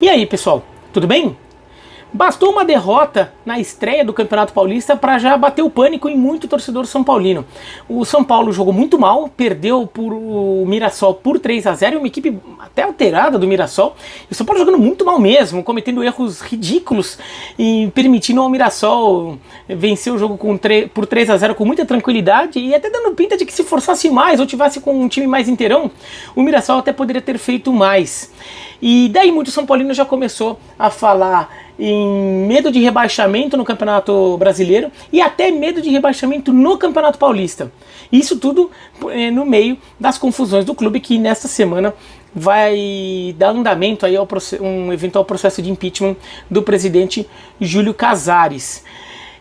E aí, pessoal, tudo bem? Bastou uma derrota na estreia do Campeonato Paulista para já bater o pânico em muito torcedor são paulino. O São Paulo jogou muito mal, perdeu por o Mirassol por 3-0, uma equipe até alterada do Mirassol. E o São Paulo jogando muito mal mesmo, cometendo erros ridículos e permitindo ao Mirassol vencer o jogo por 3-0 com muita tranquilidade e até dando pinta de que se forçasse mais ou tivesse com um time mais inteirão, o Mirassol até poderia ter feito mais. E daí muito São Paulino já começou a falar em medo de rebaixamento no Campeonato Brasileiro e até medo de rebaixamento no Campeonato Paulista. Isso tudo no meio das confusões do clube, que nesta semana vai dar andamento aí ao um eventual processo de impeachment do presidente Júlio Casares.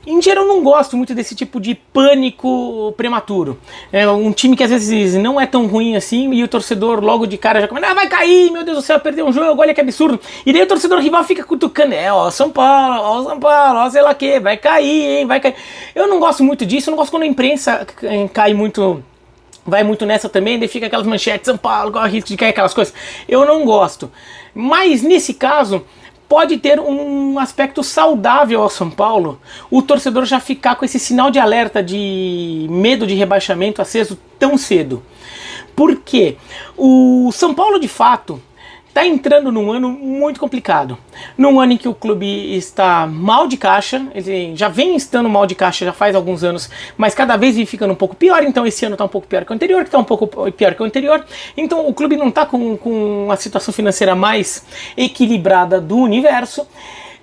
Em geral, eu não gosto muito desse tipo de pânico prematuro. É um time que às vezes não é tão ruim assim e o torcedor logo de cara já começa: vai cair, meu Deus do céu, perdeu um jogo, olha que absurdo. E daí o torcedor rival fica cutucando: São Paulo, sei lá que, vai cair, hein, vai cair. Eu não gosto muito disso, eu não gosto quando a imprensa cai muito, vai muito nessa também, daí fica aquelas manchetes: São Paulo, corre risco de cair, aquelas coisas. Eu não gosto. Mas nesse caso pode ter um aspecto saudável ao São Paulo, o torcedor já ficar com esse sinal de alerta de medo de rebaixamento aceso tão cedo. Por quê? O São Paulo, de fato, está entrando num ano muito complicado. Num ano em que o clube está mal de caixa, ele já vem estando mal de caixa já faz alguns anos, mas cada vez vem ficando um pouco pior. Então esse ano está um pouco pior que o anterior, que está um pouco pior que o anterior. Então o clube não está com a situação financeira mais equilibrada do universo.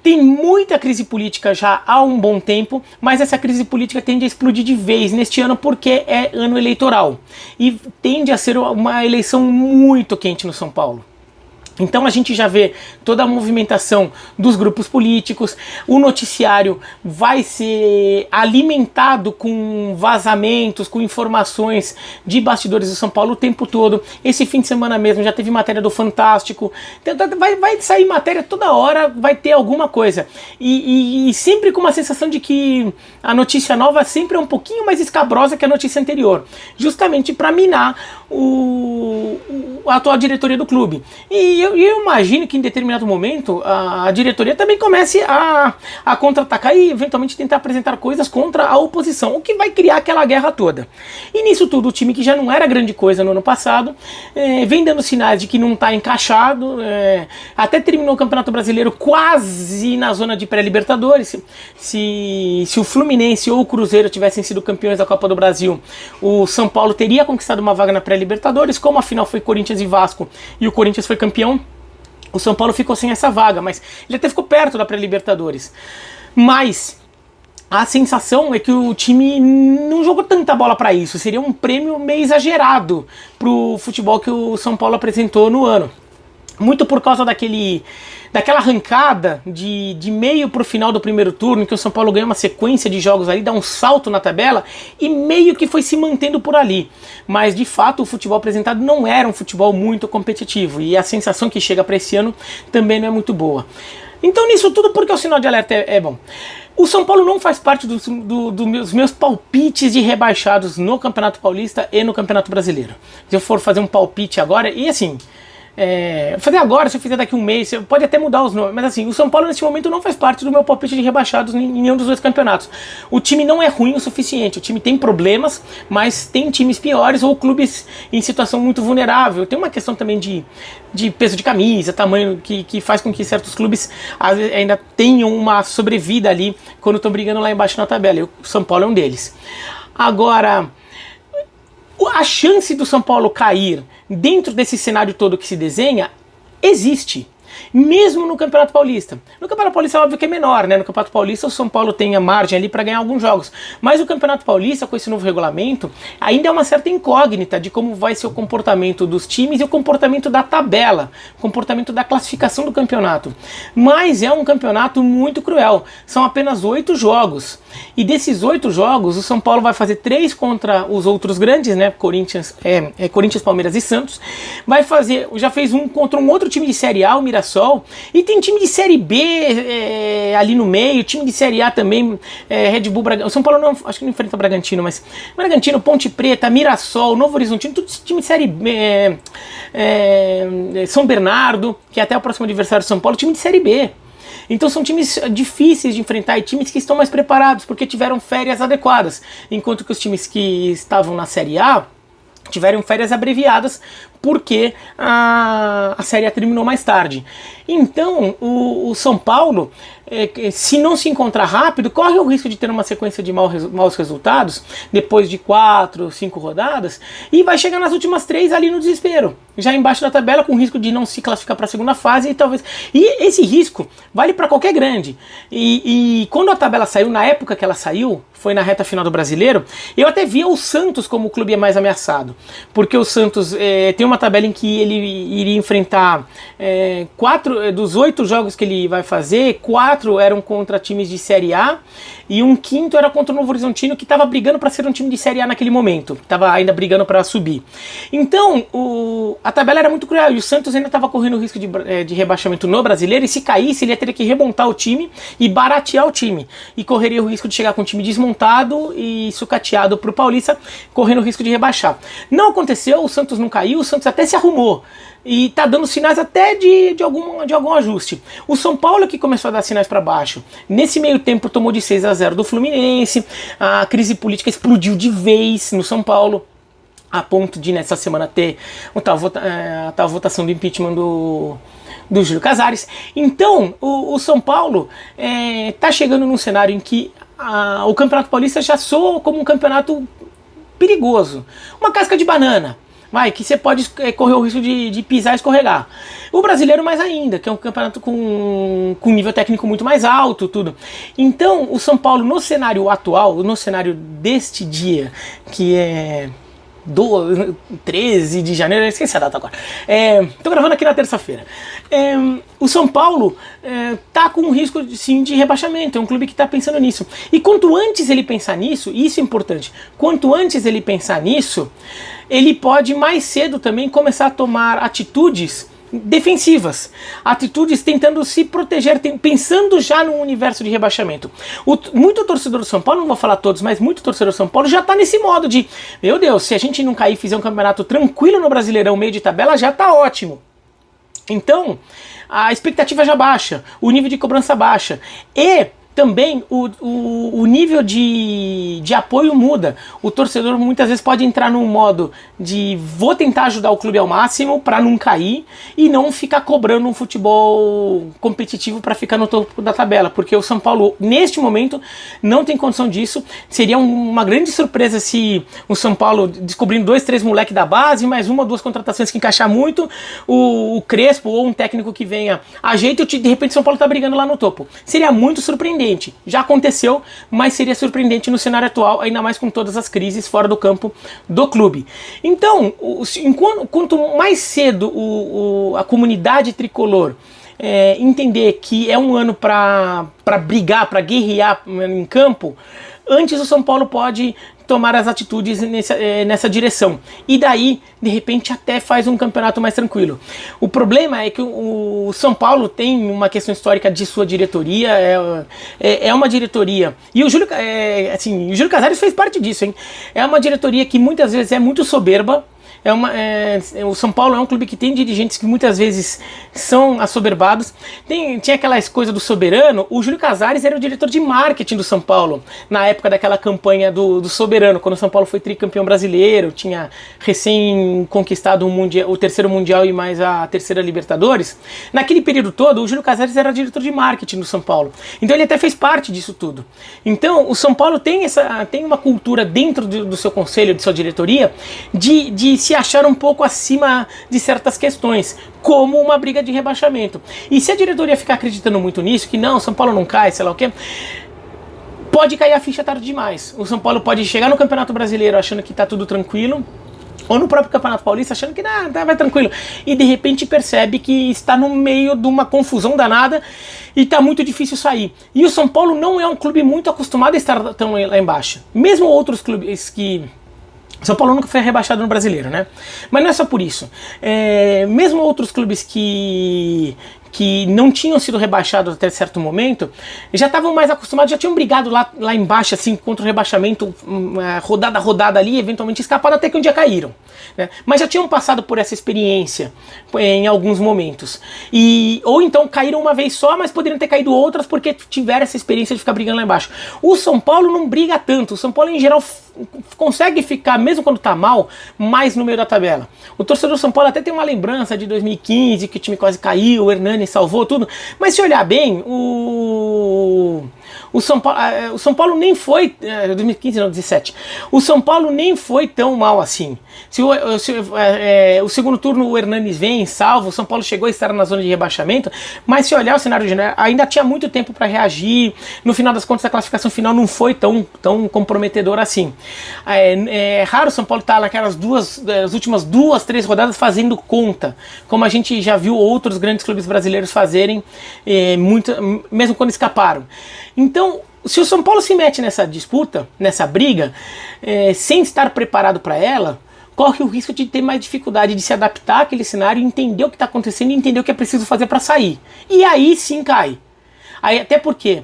Tem muita crise política já há um bom tempo, mas essa crise política tende a explodir de vez neste ano porque é ano eleitoral. E tende a ser uma eleição muito quente no São Paulo. Então a gente já vê toda a movimentação dos grupos políticos, o noticiário vai ser alimentado com vazamentos, com informações de bastidores do São Paulo o tempo todo. Esse fim de semana mesmo já teve matéria do Fantástico, vai sair matéria toda hora, vai ter alguma coisa. E sempre com uma sensação de que a notícia nova sempre é um pouquinho mais escabrosa que a notícia anterior, justamente para minar a atual diretoria do clube. E eu imagino que em determinado momento a diretoria também comece a contra-atacar e eventualmente tentar apresentar coisas contra a oposição, o que vai criar aquela guerra toda. E nisso tudo, o time que já não era grande coisa no ano passado, vem dando sinais de que não está encaixado, até terminou o Campeonato Brasileiro quase na zona de pré-libertadores. Se o Fluminense ou o Cruzeiro tivessem sido campeões da Copa do Brasil, o São Paulo teria conquistado uma vaga na pré-libertadores. Como a final foi Corinthians e Vasco e o Corinthians foi campeão, o São Paulo ficou sem essa vaga, mas ele até ficou perto da pré-libertadores. Mas a sensação é que o time não jogou tanta bola para isso. Seria um prêmio meio exagerado pro futebol que o São Paulo apresentou no ano. Muito por causa daquela arrancada de meio pro final do primeiro turno, em que o São Paulo ganha uma sequência de jogos ali, dá um salto na tabela e meio que foi se mantendo por ali. Mas de fato o futebol apresentado não era um futebol muito competitivo e a sensação que chega para esse ano também não é muito boa. Então nisso tudo, porque o sinal de alerta é bom. O São Paulo não faz parte dos meus palpites de rebaixados no Campeonato Paulista e no Campeonato Brasileiro. Se eu for fazer um palpite agora, e assim, fazer agora, se eu fizer daqui um mês, pode até mudar os nomes, mas assim, o São Paulo nesse momento não faz parte do meu palpite de rebaixados em nenhum dos dois campeonatos. O time não é ruim o suficiente, o time tem problemas, mas tem times piores ou clubes em situação muito vulnerável. Tem uma questão também de peso de camisa, tamanho, que faz com que certos clubes ainda tenham uma sobrevida ali quando estão brigando lá embaixo na tabela, e o São Paulo é um deles. Agora, a chance do São Paulo cair dentro desse cenário todo que se desenha existe, mesmo no Campeonato Paulista. No Campeonato Paulista é óbvio que é menor, né? No Campeonato Paulista o São Paulo tem a margem ali para ganhar alguns jogos, mas o Campeonato Paulista, com esse novo regulamento, ainda é uma certa incógnita de como vai ser o comportamento dos times e o comportamento da tabela, o comportamento da classificação do campeonato. Mas é um campeonato muito cruel, são apenas 8 jogos, e desses 8 jogos o São Paulo vai fazer 3 contra os outros grandes, né? Corinthians, Palmeiras e Santos, já fez um contra um outro time de Série A, o Mirassol, Mirassol, e tem time de Série B ali no meio, time de Série A também, Red Bull Bragantino, o São Paulo não, acho que não enfrenta o Bragantino, mas Bragantino, Ponte Preta, Mirassol, Novo Horizontino, tudo time de Série B, São Bernardo, que é até o próximo adversário do São Paulo, time de Série B. Então são times difíceis de enfrentar e times que estão mais preparados porque tiveram férias adequadas, enquanto que os times que estavam na Série A tiveram férias abreviadas porque a Série A terminou mais tarde. Então o São Paulo, se não se encontrar rápido, corre o risco de ter uma sequência de maus resultados depois de 4, 5 rodadas e vai chegar nas últimas 3 ali no desespero, já embaixo da tabela, com risco de não se classificar para a segunda fase e talvez. E esse risco vale para qualquer grande. E quando a tabela saiu, na época que ela saiu, foi na reta final do Brasileiro, eu até via o Santos como o clube mais ameaçado, porque o Santos tem uma tabela em que ele iria enfrentar 4 dos 8 jogos que ele vai fazer, 4 eram contra times de Série A e um quinto era contra o Novo Horizontino, que estava brigando para ser um time de Série A naquele momento, estava ainda brigando para subir. Então a tabela era muito cruel e o Santos ainda estava correndo o risco de rebaixamento no Brasileiro, e se caísse ele ia ter que remontar o time e baratear o time, e correria o risco de chegar com o time desmontado e sucateado para o Paulista, correndo o risco de rebaixar. Não aconteceu, o Santos não caiu, o Santos até se arrumou e tá dando sinais até de algum ajuste. O São Paulo que começou a dar sinais para baixo. Nesse meio tempo tomou de 6-0 do Fluminense, a crise política explodiu de vez no São Paulo, a ponto de nessa semana ter a tal votação do impeachment do Júlio Casares. Então o São Paulo tá chegando num cenário em que o Campeonato Paulista já soa como um campeonato perigoso, uma casca de banana, que você pode correr o risco de pisar e escorregar. O Brasileiro mais ainda, que é um campeonato com nível técnico muito mais alto, tudo. Então o São Paulo, no cenário atual, no cenário deste dia, que é 13 de janeiro, eu esqueci a data agora. Tô gravando aqui na terça-feira. O São Paulo tá com um risco sim de rebaixamento. É um clube que tá pensando nisso. E quanto antes ele pensar nisso, e isso é importante, quanto antes ele pensar nisso, ele pode mais cedo também começar a tomar atitudes defensivas, atitudes tentando se proteger, pensando já no universo de rebaixamento. Muito torcedor do São Paulo, não vou falar todos, mas muito torcedor do São Paulo já está nesse modo de, meu Deus, se a gente não cair e fizer um campeonato tranquilo no Brasileirão, meio de tabela, já está ótimo. Então, a expectativa já baixa, o nível de cobrança baixa e também o nível de apoio muda. O torcedor muitas vezes pode entrar num modo de vou tentar ajudar o clube ao máximo para não cair e não ficar cobrando um futebol competitivo para ficar no topo da tabela, porque o São Paulo neste momento não tem condição disso. Seria uma grande surpresa se o São Paulo, descobrindo 2, 3 moleques da base, mais 1 ou 2 contratações que encaixar muito, o Crespo ou um técnico que venha ajeita, de repente o São Paulo tá brigando lá no topo. Seria muito surpreendente. Já aconteceu, mas seria surpreendente no cenário atual, ainda mais com todas as crises fora do campo do clube. Então, quanto mais cedo a comunidade tricolor entender que é um ano para brigar, para guerrear em campo, antes o São Paulo pode tomar as atitudes nessa direção. E daí, de repente, até faz um campeonato mais tranquilo. O problema é que o São Paulo tem uma questão histórica de sua diretoria, é uma diretoria, e o Júlio Casares fez parte disso, hein? É uma diretoria que muitas vezes é muito soberba. O São Paulo é um clube que tem dirigentes que muitas vezes são assoberbados. Tinha aquela coisa do soberano. O Júlio Casares era o diretor de marketing do São Paulo na época daquela campanha do soberano, quando o São Paulo foi tricampeão brasileiro, tinha recém conquistado o terceiro mundial e mais a terceira Libertadores. Naquele período todo, o Júlio Casares era diretor de marketing do São Paulo, então ele até fez parte disso tudo. Então o São Paulo tem uma cultura dentro do seu conselho, de sua diretoria, de se achar um pouco acima de certas questões, como uma briga de rebaixamento. E se a diretoria ficar acreditando muito nisso, que não, São Paulo não cai, sei lá o quê, pode cair a ficha tarde demais. O São Paulo pode chegar no Campeonato Brasileiro achando que tá tudo tranquilo, ou no próprio Campeonato Paulista achando que vai tranquilo, e de repente percebe que está no meio de uma confusão danada e está muito difícil sair. E o São Paulo não é um clube muito acostumado a estar tão lá embaixo. Mesmo outros clubes que... São Paulo nunca foi rebaixado no Brasileiro, né? Mas não é só por isso. Mesmo outros clubes que que não tinham sido rebaixados até certo momento, já estavam mais acostumados, já tinham brigado lá embaixo, assim, contra o rebaixamento, rodada a rodada ali, eventualmente escapado, até que um dia caíram. Né? Mas já tinham passado por essa experiência em alguns momentos. Ou então caíram uma vez só, mas poderiam ter caído outras porque tiveram essa experiência de ficar brigando lá embaixo. O São Paulo não briga tanto. O São Paulo, em geral, consegue ficar, mesmo quando tá mal, mais no meio da tabela. O torcedor do São Paulo até tem uma lembrança de 2015, que o time quase caiu, o Hernani salvou tudo. Mas se olhar bem, o São Paulo nem foi... 2015 não, 17. O São Paulo nem foi tão mal assim. O segundo turno o Hernanes vem, salvo, o São Paulo chegou a estar na zona de rebaixamento, mas se olhar o cenário geral, ainda tinha muito tempo para reagir. No final das contas, a classificação final não foi tão comprometedora assim. É raro o São Paulo estar naquelas as últimas 2-3 rodadas fazendo conta, como a gente já viu outros grandes clubes brasileiros fazerem, mesmo quando escaparam. Então, se o São Paulo se mete nessa disputa, nessa briga, sem estar preparado para ela, corre o risco de ter mais dificuldade de se adaptar àquele cenário, entender o que está acontecendo e entender o que é preciso fazer para sair. E aí sim cai. Até porque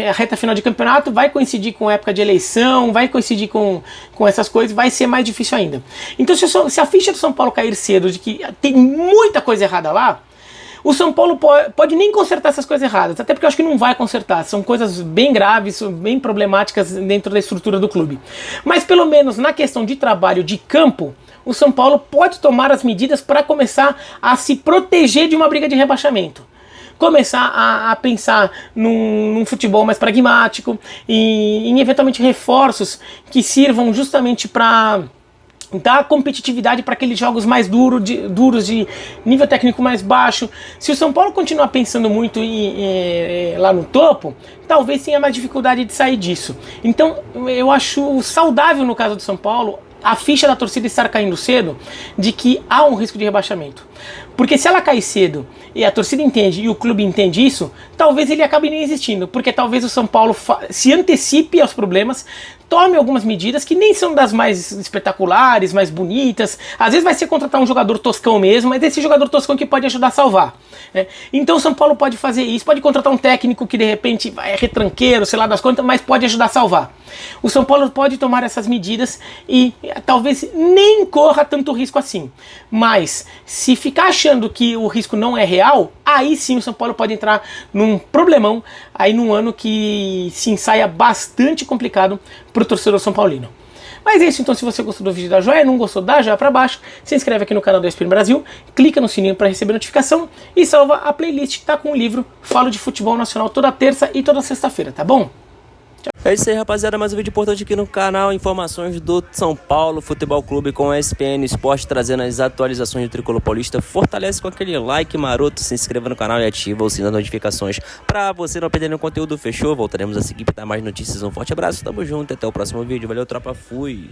a reta final de campeonato vai coincidir com a época de eleição, vai coincidir com essas coisas, vai ser mais difícil ainda. Então se a ficha do São Paulo cair cedo de que tem muita coisa errada lá, o São Paulo pode nem consertar essas coisas erradas, até porque eu acho que não vai consertar, são coisas bem graves, bem problemáticas dentro da estrutura do clube. Mas pelo menos na questão de trabalho de campo, o São Paulo pode tomar as medidas para começar a se proteger de uma briga de rebaixamento. Começar a pensar num futebol mais pragmático e em eventualmente reforços que sirvam justamente para dar competitividade para aqueles jogos mais duros, de nível técnico mais baixo. Se o São Paulo continuar pensando muito lá no topo, talvez tenha mais dificuldade de sair disso. Então eu acho saudável no caso do São Paulo a ficha da torcida estar caindo cedo de que há um risco de rebaixamento. Porque se ela cair cedo e a torcida entende e o clube entende isso, talvez ele acabe nem existindo, porque talvez o São Paulo se antecipe aos problemas, tome algumas medidas que nem são das mais espetaculares, mais bonitas. Às vezes vai ser contratar um jogador toscão mesmo, mas esse jogador toscão que pode ajudar a salvar. Então o São Paulo pode fazer isso, pode contratar um técnico que de repente é retranqueiro, sei lá das contas, mas pode ajudar a salvar. O São Paulo pode tomar essas medidas e talvez nem corra tanto risco assim. Mas se ficar achando que o risco não é real, aí sim o São Paulo pode entrar num problemão, aí num ano que se ensaia bastante complicado para o torcedor são paulino. Mas é isso, então se você gostou do vídeo, dá joinha, não gostou, dá joinha para baixo, se inscreve aqui no canal do ESPN Brasil, clica no sininho para receber notificação e salva a playlist que tá com o livro Falo de Futebol Nacional toda terça e toda sexta-feira, tá bom? É isso aí, rapaziada, mais um vídeo importante aqui no canal, informações do São Paulo Futebol Clube com a ESPN Esporte, trazendo as atualizações do Tricolor Paulista. Fortalece com aquele like maroto, se inscreva no canal e ativa o sininho das notificações pra você não perder nenhum conteúdo, fechou? Voltaremos a seguir para dar mais notícias, um forte abraço, tamo junto, até o próximo vídeo, valeu tropa, fui!